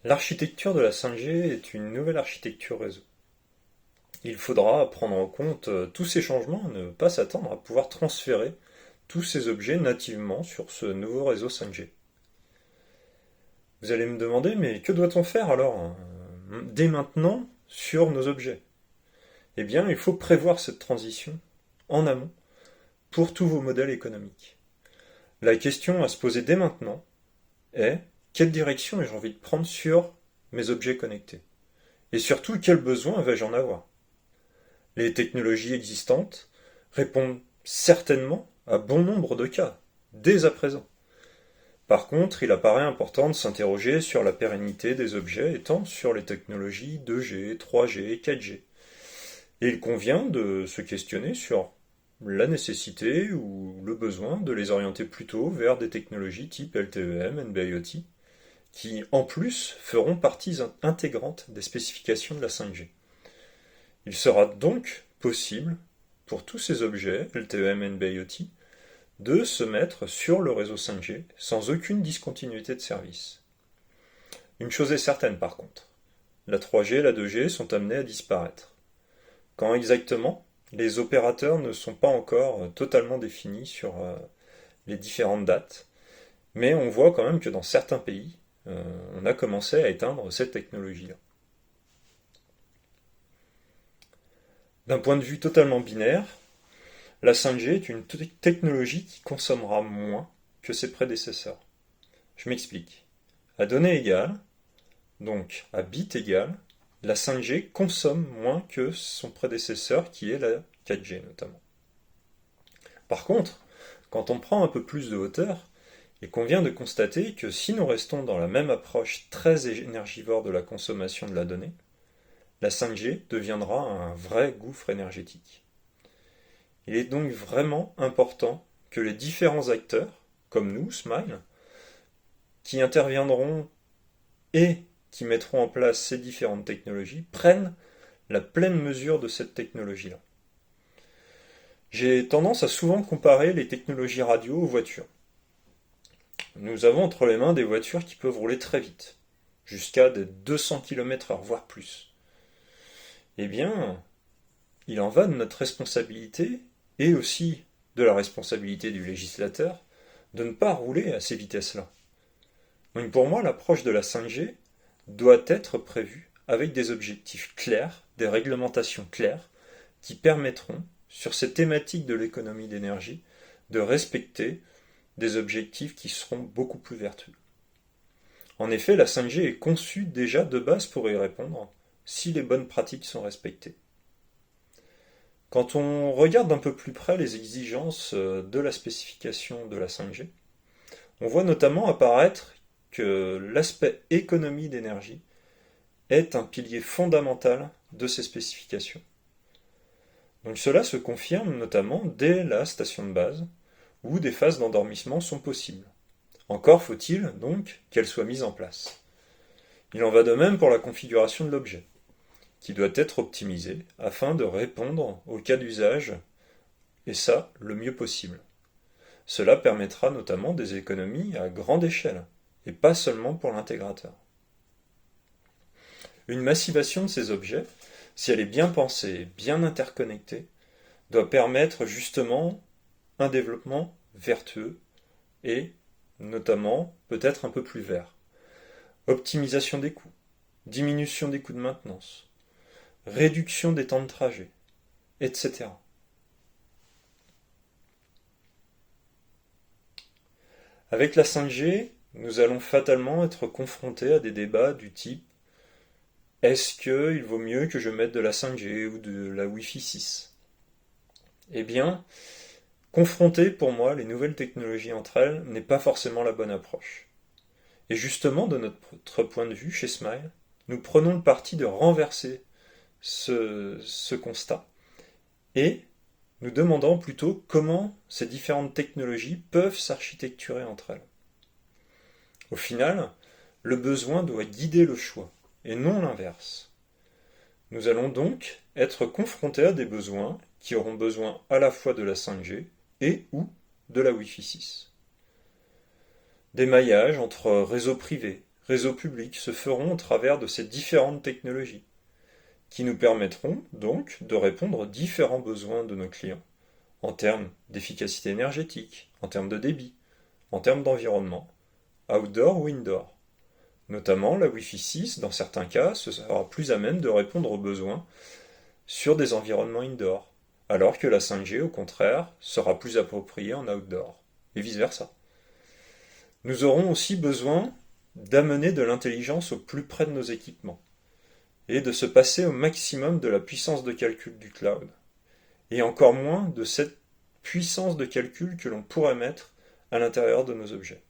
L'architecture de la 5G est une nouvelle architecture réseau. Il faudra prendre en compte tous ces changements et ne pas s'attendre à pouvoir transférer tous ces objets nativement sur ce nouveau réseau 5G. Vous allez me demander, mais que doit-on faire alors dès maintenant sur nos objets? Eh bien, il faut prévoir cette transition en amont pour tous vos modèles économiques. La question à se poser dès maintenant est quelle direction ai-je envie de prendre sur mes objets connectés? Et surtout, quels besoins vais-je en avoir? Les technologies existantes répondent certainement à bon nombre de cas, dès à présent. Par contre, il apparaît important de s'interroger sur la pérennité des objets étant sur les technologies 2G, 3G, 4G. Et il convient de se questionner sur la nécessité ou le besoin de les orienter plutôt vers des technologies type LTE-M, NB-IoT, qui en plus feront partie intégrante des spécifications de la 5G. Il sera donc possible pour tous ces objets LTE-M, NB-IoT de se mettre sur le réseau 5G sans aucune discontinuité de service. Une chose est certaine par contre, la 3G et la 2G sont amenées à disparaître. Quand exactement? Les opérateurs ne sont pas encore totalement définis sur les différentes dates, mais on voit quand même que dans certains pays, on a commencé à éteindre cette technologie-là. D'un point de vue totalement binaire, la 5G est une technologie qui consommera moins que ses prédécesseurs. Je m'explique. À données égales, donc à bits égales, la 5G consomme moins que son prédécesseur qui est la 4G notamment. Par contre, quand on prend un peu plus de hauteur, il convient de constater que si nous restons dans la même approche très énergivore de la consommation de la donnée, la 5G deviendra un vrai gouffre énergétique. Il est donc vraiment important que les différents acteurs, comme nous, Smile, qui interviendront et qui mettront en place ces différentes technologies, prennent la pleine mesure de cette technologie-là. J'ai tendance à souvent comparer les technologies radio aux voitures. Nous avons entre les mains des voitures qui peuvent rouler très vite, jusqu'à des 200 km/h, voire plus. Eh bien, il en va de notre responsabilité, et aussi de la responsabilité du législateur, de ne pas rouler à ces vitesses-là. Donc pour moi, l'approche de la 5G doit être prévue avec des objectifs clairs, des réglementations claires, qui permettront, sur ces thématiques de l'économie d'énergie, de respecter des objectifs qui seront beaucoup plus vertueux. En effet, la 5G est conçue déjà de base pour y répondre, si les bonnes pratiques sont respectées. Quand on regarde d'un peu plus près les exigences de la spécification de la 5G, on voit notamment apparaître que l'aspect économie d'énergie est un pilier fondamental de ces spécifications. Donc cela se confirme notamment dès la station de base, où des phases d'endormissement sont possibles. Encore faut-il donc qu'elles soient mises en place. Il en va de même pour la configuration de l'objet, qui doit être optimisée afin de répondre aux cas d'usage, et ça le mieux possible. Cela permettra notamment des économies à grande échelle, et pas seulement pour l'intégrateur. Une massivation de ces objets, si elle est bien pensée, bien interconnectée, doit permettre justement un développement vertueux et notamment peut-être un peu plus vert. Optimisation des coûts, diminution des coûts de maintenance, réduction des temps de trajet, etc. Avec la 5G, nous allons fatalement être confrontés à des débats du type est-ce qu'il vaut mieux que je mette de la 5G ou de la Wi-Fi 6? Eh bien, confronter pour moi les nouvelles technologies entre elles n'est pas forcément la bonne approche. Et justement, de notre point de vue, chez Smile, nous prenons le parti de renverser ce constat et nous demandons plutôt comment ces différentes technologies peuvent s'architecturer entre elles. Au final, le besoin doit guider le choix et non l'inverse. Nous allons donc être confrontés à des besoins qui auront besoin à la fois de la 5G et ou de la Wi-Fi 6. Des maillages entre réseaux privés, réseaux publics se feront au travers de ces différentes technologies, qui nous permettront donc de répondre aux différents besoins de nos clients, en termes d'efficacité énergétique, en termes de débit, en termes d'environnement, outdoor ou indoor. Notamment, la Wi-Fi 6, dans certains cas, sera plus à même de répondre aux besoins sur des environnements indoor, alors que la 5G, au contraire, sera plus appropriée en outdoor, et vice-versa. Nous aurons aussi besoin d'amener de l'intelligence au plus près de nos équipements, et de se passer au maximum de la puissance de calcul du cloud, et encore moins de cette puissance de calcul que l'on pourrait mettre à l'intérieur de nos objets.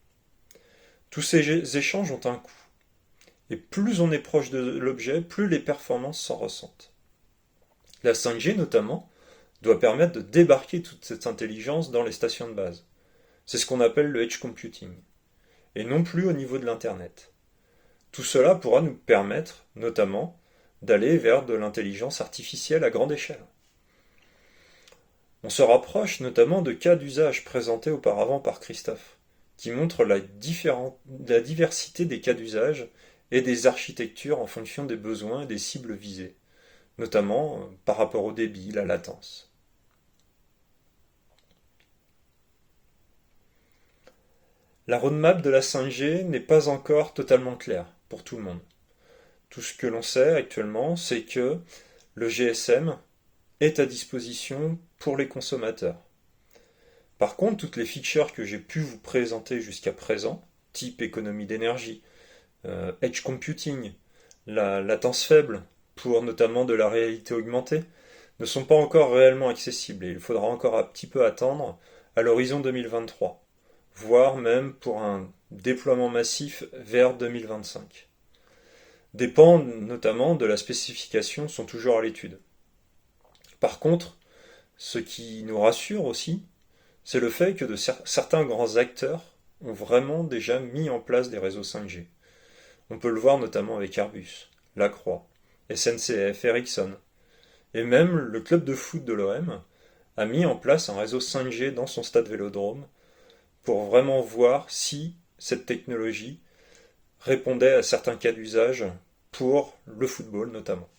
Tous ces échanges ont un coût, et plus on est proche de l'objet, plus les performances s'en ressentent. La 5G notamment doit permettre de débarquer toute cette intelligence dans les stations de base. C'est ce qu'on appelle le edge computing, et non plus au niveau de l'Internet. Tout cela pourra nous permettre, notamment, d'aller vers de l'intelligence artificielle à grande échelle. On se rapproche notamment de cas d'usage présentés auparavant par Christophe, qui montrent la diversité des cas d'usage et des architectures en fonction des besoins et des cibles visées, notamment par rapport au débit, la latence. La roadmap de la 5G n'est pas encore totalement claire pour tout le monde. Tout ce que l'on sait actuellement, c'est que le GSM est à disposition pour les consommateurs. Par contre, toutes les features que j'ai pu vous présenter jusqu'à présent, type économie d'énergie, edge computing, la latence faible pour notamment de la réalité augmentée, ne sont pas encore réellement accessibles et il faudra encore un petit peu attendre à l'horizon 2023, voire même pour un déploiement massif vers 2025. Dépendent notamment de la spécification sont toujours à l'étude. Par contre, ce qui nous rassure aussi, c'est le fait que certains grands acteurs ont vraiment déjà mis en place des réseaux 5G. On peut le voir notamment avec Airbus, Lacroix, SNCF, Ericsson. Et même le club de foot de l'OM a mis en place un réseau 5G dans son stade Vélodrome pour vraiment voir si cette technologie répondait à certains cas d'usage pour le football notamment.